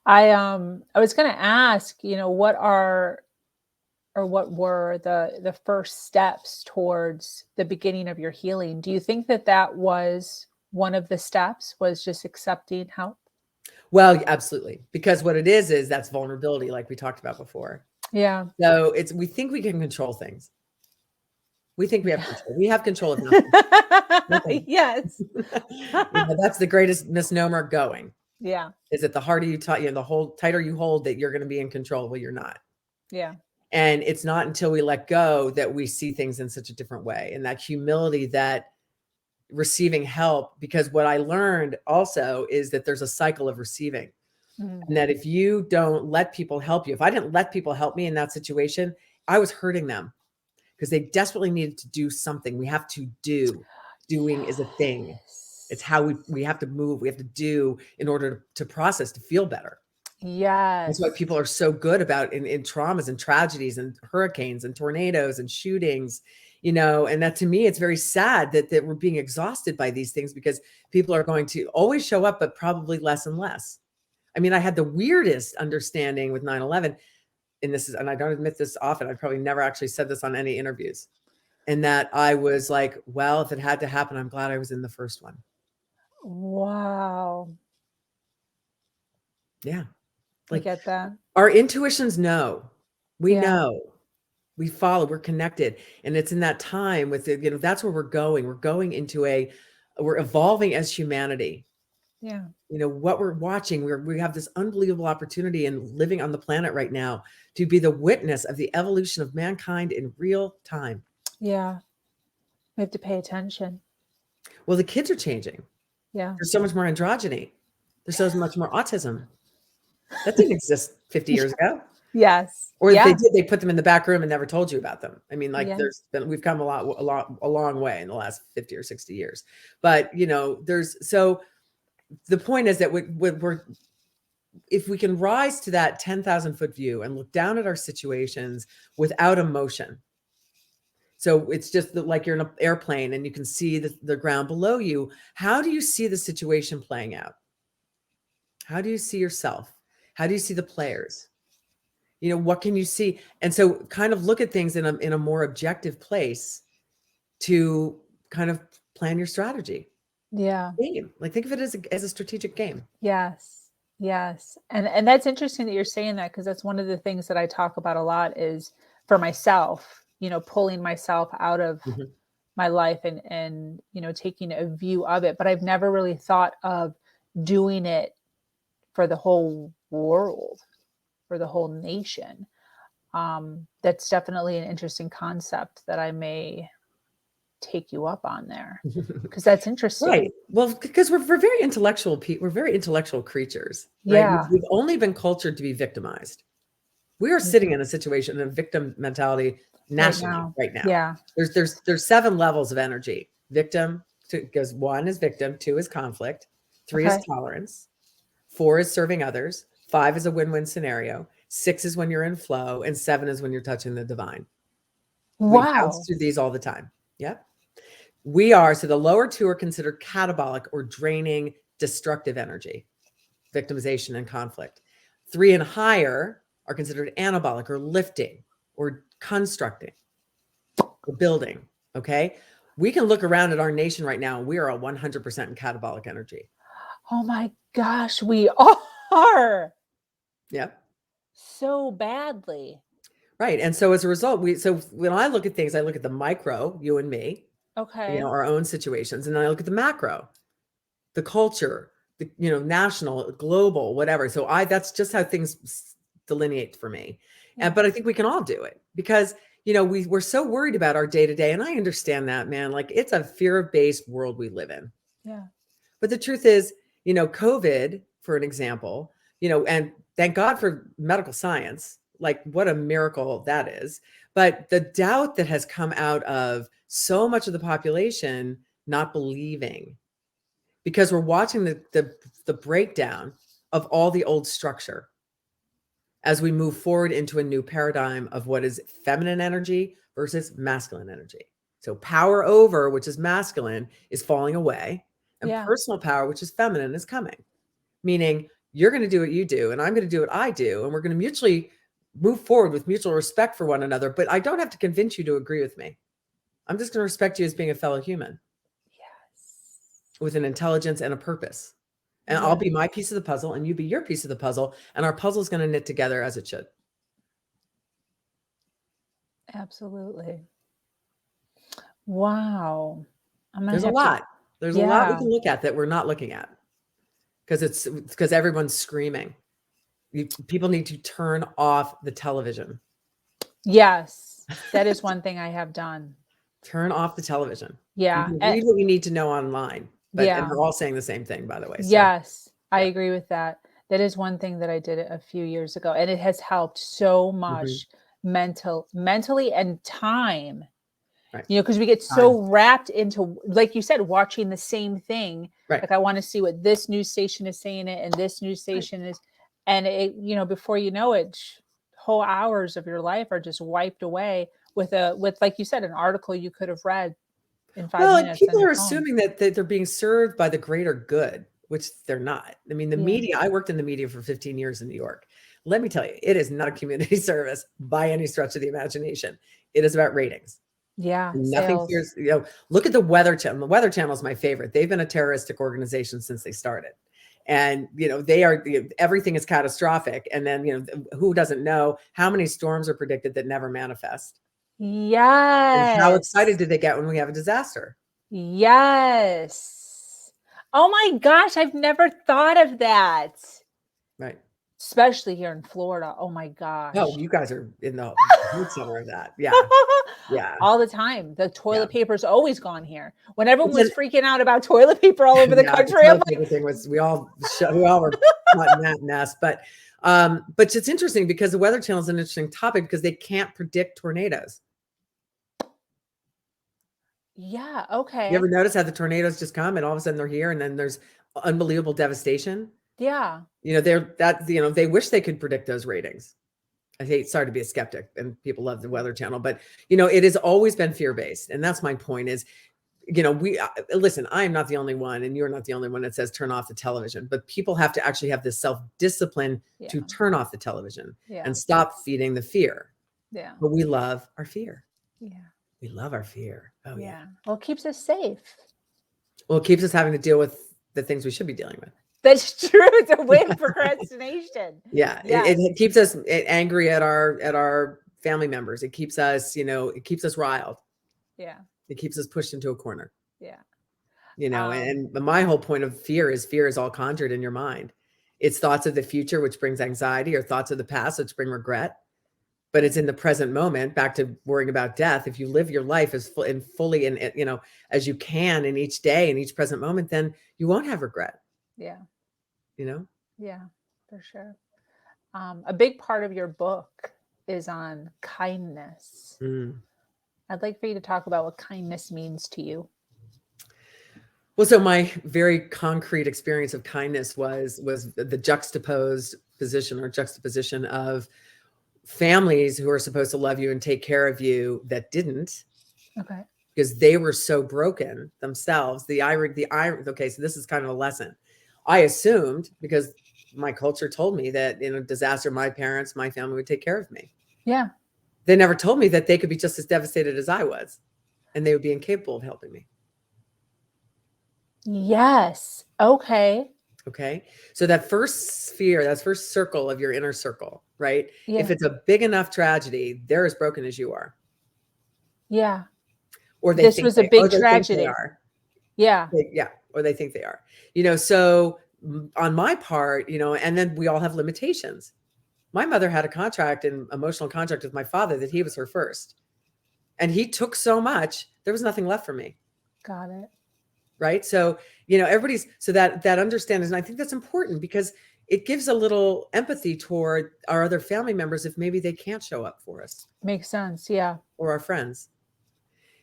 I was going to ask, what were the first steps towards the beginning of your healing? Do you think that that was one of the steps, was just accepting help? Well, absolutely. Because what it is that's vulnerability, like we talked about before. Yeah. So we think we can control things. We think we have Yeah. control. We have control of nothing. Nothing. Yes. That's the greatest misnomer going. Yeah. Is that the harder you the tighter you hold, that you're going to be in control. Well, you're not. Yeah. And it's not until we let go that we see things in such a different way. And that humility, that receiving help, because what I learned also is that there's a cycle of receiving. Mhm. And that if you don't let people help you, if I didn't let people help me in that situation, I was hurting them because they desperately needed to do something. We have to do. Doing is a thing. It's how we have to move. We have to do in order to process, to feel better. That's why Yes. people are so good about in traumas and tragedies and hurricanes and tornadoes and shootings, and that, to me, it's very sad that we're being exhausted by these things, because people are going to always show up, but probably less and less. I mean, I had the weirdest understanding with 9/11, and I don't admit this often. I've probably never actually said this on any interviews. And that I was like, well, if it had to happen, I'm glad I was in the first one. Wow. Yeah. I Like, get that. our intuitions know. We Yeah. know. We follow, we're connected. And it's in that time with it, that's where we're going. We're going into we're evolving as humanity. Yeah. What we're watching, we have this unbelievable opportunity in living on the planet right now to be the witness of the evolution of mankind in real time. Yeah. We have to pay attention. Well, the kids are changing. Yeah. There's so much more androgyny. There's so much more autism. That didn't exist 50 years ago. Yes. Or if Yeah. they did, they put them in the back room and never told you about them. I mean, like, Yeah. we've come a long way in the last 50 or 60 years. But, so the point is that if we can rise to that 10,000-foot view and look down at our situations without emotion. So it's just like you're in an airplane and you can see the ground below you. How do you see the situation playing out? How do you see yourself? How do you see the players? What can you see? And so kind of look at things in a more objective place to kind of plan your strategy. Yeah. Game. Like, think of it as a strategic game. Yes. Yes. And that's interesting that you're saying that, because that's one of the things that I talk about a lot, is for myself, pulling myself out of Mhm. my life and taking a view of it. But I've never really thought of doing it for the whole world, for the whole nation. That's definitely an interesting concept that I may take you up on there, because that's interesting. Right. Well, because we're very intellectual people. We're very intellectual creatures, right? Yeah. We've only been cultured to be victimized. We are sitting in a situation, in a victim mentality nationally right now. Yeah. There's 7 levels of energy. Victim goes, 1 is victim, 2 is conflict, 3 is tolerance, 4 is serving others, 5 is a win-win scenario, 6 is when you're in flow, and 7 is when you're touching the divine. We bounce through these all the time. Yep. So the lower 2 are considered catabolic, or draining, destructive energy, victimization and conflict. 3 and higher are considered anabolic, or lifting, or constructing, or building. Okay. We can look around at our nation right now, and we are 100% in catabolic energy. Oh my gosh, we are. Yep. So badly. Right. And so as a result, when I look at things, I look at the micro, you and me, Okay. our own situations, and then I look at the macro, the culture, the, national, global, whatever. So that's just how things delineate for me. Yeah. But I think we can all do it, because, we're so worried about our day to day. And I understand that, man. Like, it's a fear-based world we live in. Yeah. But the truth is, COVID, for an example, and thank God for medical science, like, what a miracle that is. But the doubt that has come out of so much of the population not believing, because we're watching the breakdown of all the old structure as we move forward into a new paradigm of what is feminine energy versus masculine energy. So power over, which is masculine, is falling away, and personal power, which is feminine, is coming. Meaning You're going to do what you do, and I'm going to do what I do. And we're going to mutually move forward with mutual respect for one another. But I don't have to convince you to agree with me. I'm just going to respect you as being a fellow human. Yes. With an intelligence and a purpose. And I'll be my piece of the puzzle and you be your piece of the puzzle. And our puzzle is going to knit together as it should. Absolutely. Wow. There's a lot. There's a lot we can look at that we're not looking at. Because everyone's screaming. People need to turn off the television. Yes. That is one thing I have done. Turn off the television. Yeah. You can read what you need to know online. But and we're all saying the same thing, by the way. So, yes. I agree with that. That is one thing that I did a few years ago. And it has helped so much mentally and time. Right. You know, because we get so wrapped into, like you said, watching the same thing. Right. Like I want to see what this news station is saying it and this news station is, and it, you know, before you know it, whole hours of your life are just wiped away with like you said, an article you could have read in 5 minutes. People are assuming that they're being served by the greater good, which they're not. I mean, the media, I worked in the media for 15 years in New York. Let me tell you, it is not a community service by any stretch of the imagination. It is about ratings. Yeah. Nothing fears, you know, look at the Weather Channel. The Weather Channel is my favorite. They've been a terroristic organization since they started. And, you know, they are, everything is catastrophic. And then, you know, who doesn't know how many storms are predicted that never manifest? Yes. And how excited do they get when we have a disaster? Yes. Oh my gosh, I've never thought of that. Right. Especially here in Florida. Oh my gosh. Oh, you guys are in the center of that. Yeah. Yeah. All the time. The toilet paper's always gone here. When everyone was freaking out about toilet paper all over the country, I'm like, everything was we all were caught in that mess. But it's interesting because the Weather Channel is an interesting topic because they can't predict tornadoes. Yeah. Okay. You ever notice how the tornadoes just come and all of a sudden they're here and then there's unbelievable devastation? Yeah. You know, they wish they could predict those ratings. Sorry to be a skeptic and people love the Weather Channel, but you know, it has always been fear-based. And that's my point is, you know, listen, I am not the only one and you're not the only one that says turn off the television, but people have to actually have this self-discipline to turn off the television and stop feeding the fear. Yeah. But we love our fear. Yeah. We love our fear. Oh yeah. Well, it keeps us safe. Well, it keeps us having to deal with the things we should be dealing with. That's true. It's a way of procrastination. Yeah. It keeps us angry at our family members. It keeps us, you know, it keeps us riled. Yeah. It keeps us pushed into a corner. Yeah. You know, and my whole point of fear is all conjured in your mind. It's thoughts of the future, which brings anxiety, or thoughts of the past, which bring regret. But it's in the present moment, back to worrying about death. If you live your life as fully and, you know, as you can in each day, in each present moment, then you won't have regret. Yeah. You know? Yeah, for sure. A big part of your book is on kindness. I'd like for you to talk about what kindness means to you. Well, so my very concrete experience of kindness was the juxtaposition of families who are supposed to love you and take care of you that didn't. Okay. Because they were so broken themselves. Okay, so this is kind of a lesson. I assumed, because my culture told me that in a disaster, my parents, my family would take care of me. Yeah. They never told me that they could be just as devastated as I was and they would be incapable of helping me. Yes. Okay. Okay. So that first sphere, that first circle of your inner circle, right? Yeah. If it's a big enough tragedy, they're as broken as you are. Yeah. Or this was a big tragedy. Yeah. Or they think they are. You know, so on my part, you know, and then we all have limitations. My mother had a contract, an emotional contract with my father that he was her first. And he took so much, there was nothing left for me. Got it. Right. So, you know, that understanding, and I think that's important because it gives a little empathy toward our other family members if maybe they can't show up for us. Makes sense. Yeah. Or our friends.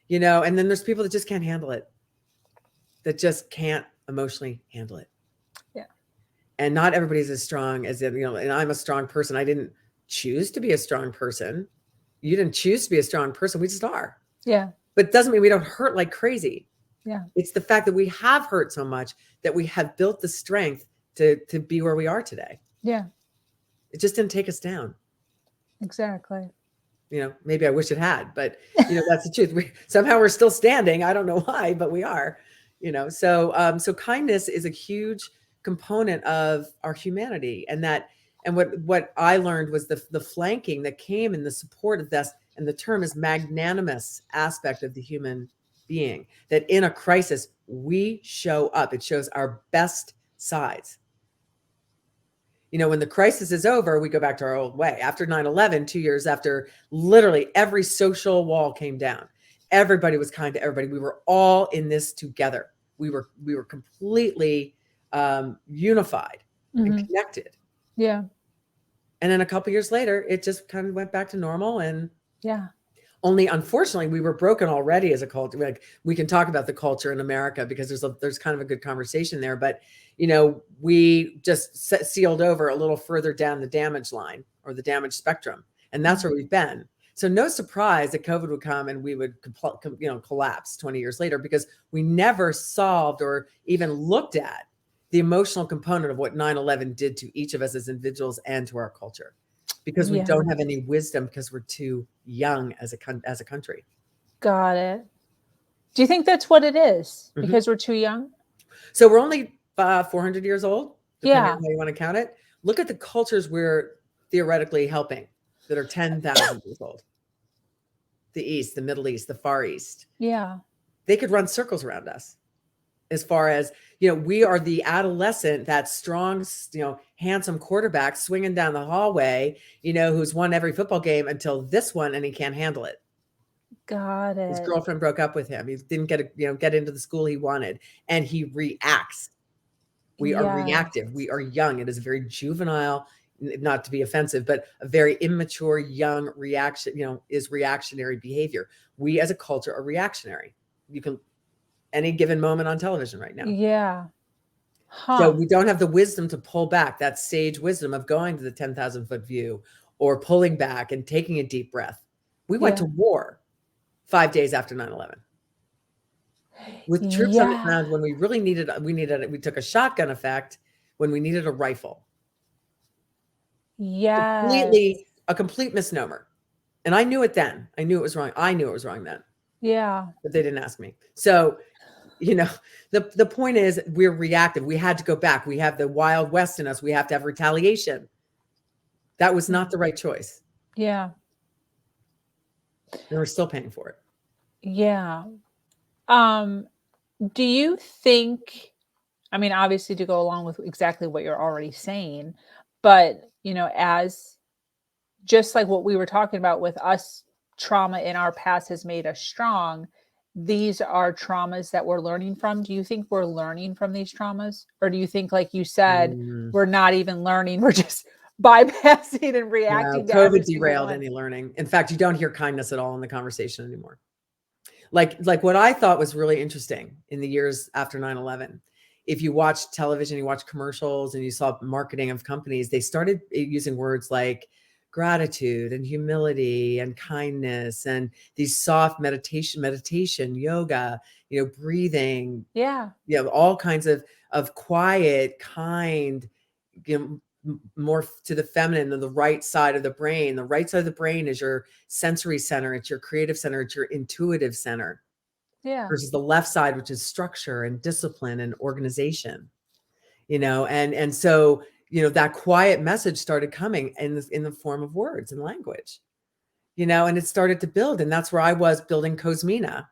You know, and then there's people that just can't handle it. That just can't emotionally handle it. Yeah. And not everybody's as strong as, you know, and I'm a strong person. I didn't choose to be a strong person. You didn't choose to be a strong person. We just are. Yeah. But it doesn't mean we don't hurt like crazy. Yeah. It's the fact that we have hurt so much that we have built the strength to be where we are today. Yeah, It just didn't take us down. exactly. Maybe I wish it had, but that's the truth. Somehow we're still standing. I don't know why, but we are. So kindness is a huge component of our humanity, and what I learned was the flanking that came in the support of this, and the term is magnanimous aspect of the human being. That in a crisis we show up. It shows our best sides. When the crisis is over, we go back to our old way. After 9/11, 2 years after, literally every social wall came down. Everybody was kind to everybody. We were all in this together. We were completely unified and connected. Yeah. And then a couple years later, it just kind of went back to normal. And Yeah. only unfortunately, we were broken already as a culture. Like, we can talk about the culture in America because there's kind of a good conversation there. But we just sealed over a little further down the damage line or the damage spectrum, and that's where we've been. So no surprise that COVID would come and we would collapse 20 years later, because we never solved or even looked at the emotional component of what 9/11 did to each of us as individuals and to our culture, because we don't have any wisdom, because we're too young as a country. Got it. Do you think that's what it is? Because we're too young? So we're only 400 years old, depending Yeah. on how you want to count it. Look at the cultures we're theoretically helping that are 10,000 years old. The East, the Middle East, the Far East. Yeah. They could run circles around us. As far as, we are the adolescent, that strong, handsome quarterback swinging down the hallway, who's won every football game until this one, and he can't handle it. Got it. His girlfriend broke up with him. He didn't get into the school he wanted, and he reacts. We are reactive. We are young. It is a very juvenile, not to be offensive, but a very immature, young reaction, is reactionary behavior. We as a culture are reactionary. You can, any given moment on television right now. Yeah. So we don't have the wisdom to pull back, that sage wisdom of going to the 10,000 foot view or pulling back and taking a deep breath. We went to war 5 days after 9/11. With troops on the ground when we really needed it. We took a shotgun effect when we needed a rifle. A complete misnomer. And I knew it then. I knew it was wrong. I knew it was wrong then. Yeah. But they didn't ask me. So, the point is, we're reactive. We had to go back. We have the Wild West in us. We have to have retaliation. That was not the right choice. Yeah. And we're still paying for it. Yeah. Do you think, I mean, obviously to go along with exactly what you're already saying, but, as just like what we were talking about with us, trauma in our past has made us strong. These are traumas that we're learning from. Do you think we're learning from these traumas? Or do you think, like you said, we're not even learning, we're just bypassing and reacting to every COVID single derailed one? any learning. In fact, you don't hear kindness at all in the conversation anymore. Like what I thought was really interesting in the years after 9/11, if you watch television, you watch commercials, and you saw marketing of companies, they started using words like gratitude and humility and kindness and these soft meditation, yoga, breathing, Yeah. all kinds of quiet, kind, more to the feminine, and the right side of the brain. The right side of the brain is your sensory center. It's your creative center. It's your intuitive center. Yeah. Versus the left side, which is structure and discipline and organization, and so, that quiet message started coming in the form of words and language, and it started to build. And that's where I was building Cozmeena,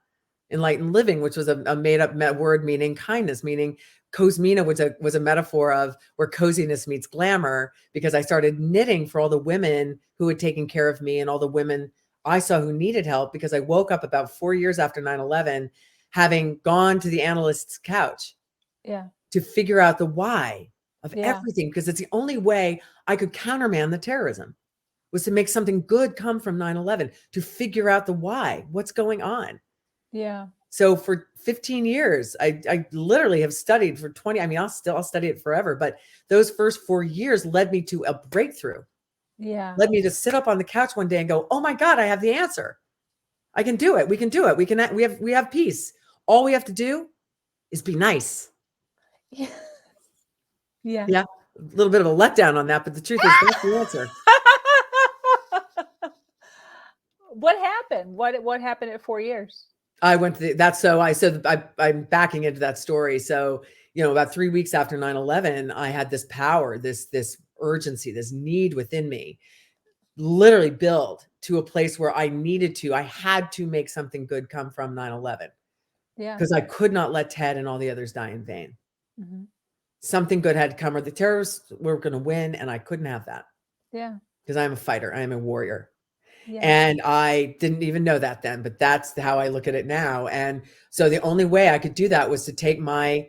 Enlightened Living, which was a made up word meaning kindness, meaning Cozmeena was a metaphor of where coziness meets glamour, because I started knitting for all the women who had taken care of me and all the women I saw who needed help, because I woke up about 4 years after 9/11, having gone to the analyst's couch to figure out the why of everything, because it's the only way I could countermand the terrorism, was to make something good come from 9/11, to figure out the why, what's going on. Yeah. So for 15 years, I literally have studied for 20. I mean, I'll study it forever, but those first 4 years led me to a breakthrough. Yeah. Led me to sit up on the couch one day and go, "Oh my God, I have the answer. I can do it. We can do it. We have peace. All we have to do is be nice." Yeah. Yeah. Yeah. A little bit of a letdown on that, but the truth is that's the answer. What happened? What happened at 4 years? I went to that's so I said I'm backing into that story. So, about 3 weeks after 9/11, I had this power, this urgency, this need within me, literally build to a place where I had to make something good come from 9/11 Yeah. because I could not let Ted and all the others die in vain. Mhm. Something good had to come, or the terrorists were going to win, and I couldn't have that Yeah. because I'm a fighter. I am a warrior. Yeah. And I didn't even know that then, but that's how I look at it now. And so the only way I could do that was to take my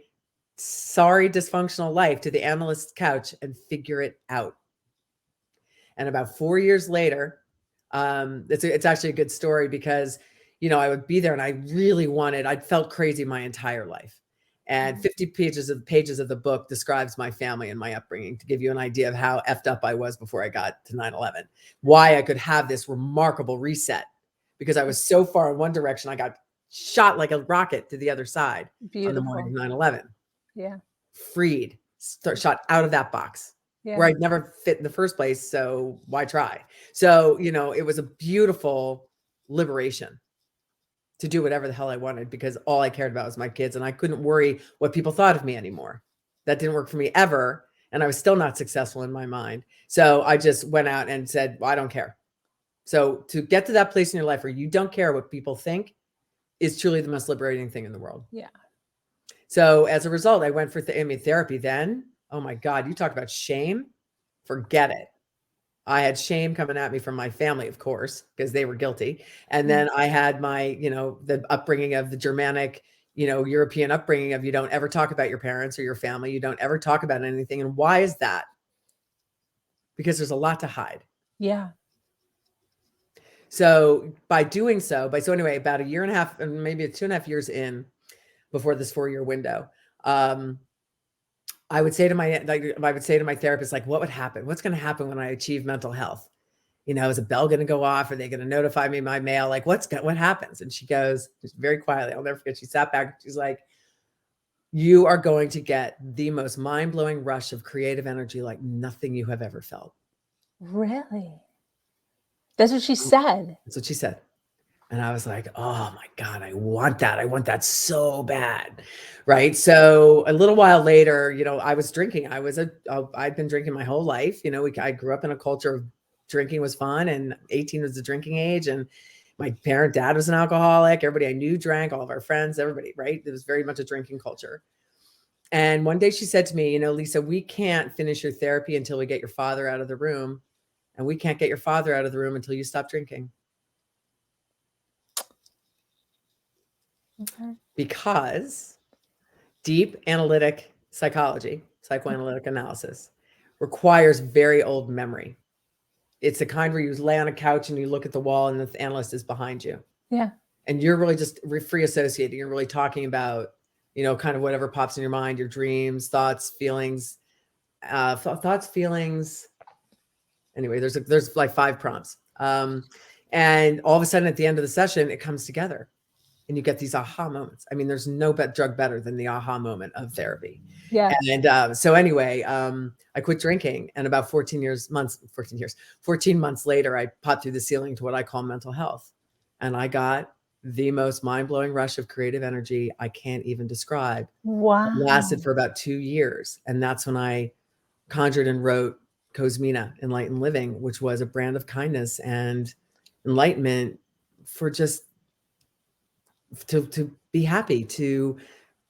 sorry dysfunctional life to the analyst's couch and figure it out. And about 4 years later, it's actually a good story because, I would be there and I'd felt crazy my entire life. And 50 pages of the book describes my family and my upbringing to give you an idea of how effed up I was before I got to 9/11. Why I could have this remarkable reset because I was so far in one direction, I got shot like a rocket to the other side on the morning of Beautiful. 9/11. Yeah. Freed, shot out of that box where Yeah. I'd never fit in the first place. So why try? So, it was a beautiful liberation to do whatever the hell I wanted because all I cared about was my kids and I couldn't worry what people thought of me anymore. That didn't work for me ever. And I was still not successful in my mind. So I just went out and said, well, I don't care. So to get to that place in your life where you don't care what people think is truly the most liberating thing in the world. Yeah. So as a result, I went for therapy then. Oh my God, you talk about shame. Forget it. I had shame coming at me from my family, of course, because they were guilty. And then I had my, the upbringing of the Germanic, European upbringing of you don't ever talk about your parents or your family. You don't ever talk about anything. And why is that? Because there's a lot to hide. Yeah. So by doing so, anyway, about a year and a half, and maybe 2.5 years in before this 4-year window, I would say to my therapist, like, what would happen? What's going to happen when I achieve mental health? Is a bell going to go off? Are they going to notify me my mail? Like, what happens? And she goes, just very quietly, I'll never forget. She sat back. She's like, you are going to get the most mind-blowing rush of creative energy like nothing you have ever felt. Really? That's what she said. That's what she said. And I was like, oh my God, I want that. I want that so bad. Right. So a little while later, I was drinking. I'd been drinking my whole life. I grew up in a culture of drinking was fun and 18 was the drinking age. And my dad was an alcoholic. Everybody I knew drank, all of our friends, everybody, right? It was very much a drinking culture. And one day she said to me, Lisa, we can't finish your therapy until we get your father out of the room. And we can't get your father out of the room until you stop drinking. Okay. Because deep analytic psychology, psychoanalytic analysis, requires very old memory. It's the kind where you lay on a couch and you look at the wall and the analyst is behind you. Yeah. And you're really just free associating. You're really talking about, kind of whatever pops in your mind, your dreams, thoughts, feelings, Anyway, there's like 5 prompts. And all of a sudden at the end of the session, it comes together. And you get these aha moments. I mean, there's no drug better than the aha moment of therapy. Yeah. And so anyway, I quit drinking, and about 14 months later, I popped through the ceiling to what I call mental health. And I got the most mind-blowing rush of creative energy I can't even describe. Wow. It lasted for about 2 years. And that's when I conjured and wrote Cozmeena, Enlightened Living, which was a brand of kindness and enlightenment for just to be happy, to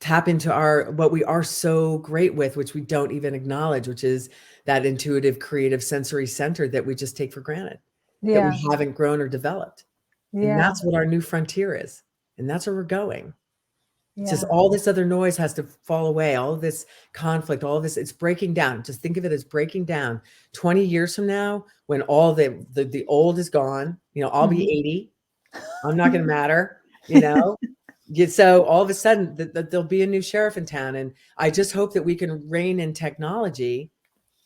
tap into what we are so great with, which we don't even acknowledge, which is that intuitive, creative, sensory center that we just take for granted, that Yeah. we haven't grown or developed. And Yeah. that's what our new frontier is. And that's where we're going. It's just Yeah. all this other noise has to fall away. All of this conflict, all of this, it's breaking down. Just think of it as breaking down. 20 years from now, when all the old is gone, I'll be 80. I'm not going to matter, So all of a sudden there'll be a new sheriff in town. And I just hope that we can rein in technology,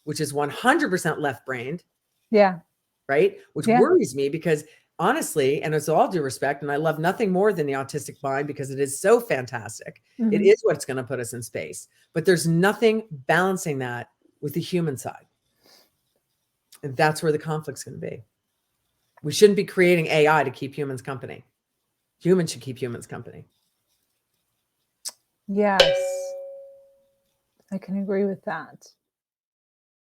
which is 100% left-brained. Yeah. Right. Which Yeah. worries me because honestly, and it's all due respect, and I love nothing more than the autistic mind because it is so fantastic. It is what's going to put us in space. But there's nothing balancing that with the human side. And that's where the conflict's going to be. We shouldn't be creating AI to keep humans company. Humans should keep humans company. Yes. I can agree with that.